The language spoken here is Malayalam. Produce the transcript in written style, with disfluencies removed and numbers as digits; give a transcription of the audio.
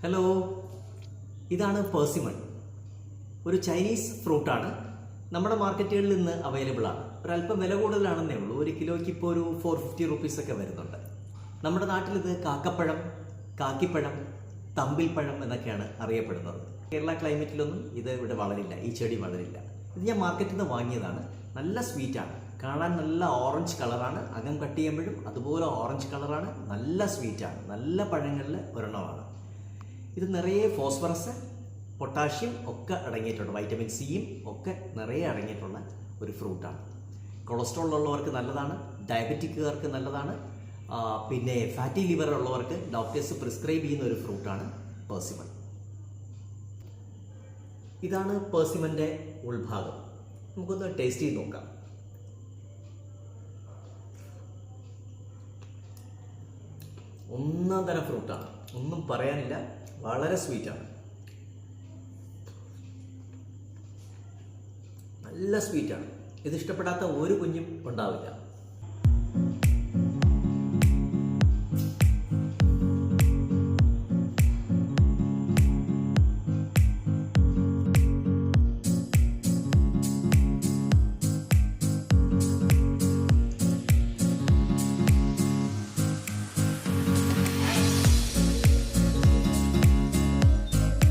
ഹലോ, ഇതാണ് പേഴ്സിമൺ. ഒരു ചൈനീസ് ഫ്രൂട്ടാണ്. നമ്മുടെ മാർക്കറ്റുകളിൽ ഇന്ന് അവൈലബിൾ ആണ്. ഒരല്പം വില കൂടുതലാണെന്നേ ഉള്ളൂ. ഒരു കിലോയ്ക്ക് ഇപ്പോൾ ഒരു 450 റുപ്പീസ് ഒക്കെ വരുന്നുണ്ട്. നമ്മുടെ നാട്ടിൽ ഇത് കാക്കപ്പഴം, കാക്കിപ്പഴം, തമ്പിൽപ്പഴം എന്നൊക്കെയാണ് അറിയപ്പെടുന്നത്. കേരള ക്ലൈമറ്റിലൊന്നും ഇത് ഇവിടെ വളരില്ല, ഈ ചെടി വളരില്ല. ഇത് ഞാൻ മാർക്കറ്റിൽ നിന്ന് വാങ്ങിയതാണ്. നല്ല സ്വീറ്റാണ്, കാണാൻ നല്ല ഓറഞ്ച് കളറാണ്. അകം കട്ട് ചെയ്യുമ്പോഴും അതുപോലെ ഓറഞ്ച് കളറാണ്. നല്ല സ്വീറ്റാണ്, നല്ല പഴങ്ങളിൽ ഒരെണ്ണമാണ്. ഇത് നിറയെ ഫോസ്ഫറസ്, പൊട്ടാഷ്യം ഒക്കെ അടങ്ങിയിട്ടുണ്ട്. വൈറ്റമിൻ സിയും ഒക്കെ നിറയെ അടങ്ങിയിട്ടുള്ള ഒരു ഫ്രൂട്ടാണ്. കൊളസ്ട്രോൾ ഉള്ളവർക്ക് നല്ലതാണ്, ഡയബറ്റിക്കുകാർക്ക് നല്ലതാണ്. പിന്നെ ഫാറ്റി ലിവർ ഉള്ളവർക്ക് ഡോക്ടേഴ്സ് പ്രിസ്ക്രൈബ് ചെയ്യുന്ന ഒരു ഫ്രൂട്ടാണ് പേഴ്സിമൺ. ഇതാണ് പേഴ്സിമൻ്റെ ഉൾഭാഗം. നമുക്കൊന്ന് ടേസ്റ്റ് ചെയ്ത് നോക്കാം. ഒന്നാം തരം ഫ്രൂട്ടാണ്, ഒന്നും പറയാനില്ല. വളരെ സ്വീറ്റാണ്, നല്ല സ്വീറ്റാണ്. ഇത് ഇഷ്ടപ്പെടാത്ത ഒരു കുഞ്ഞും ഉണ്ടാവില്ല.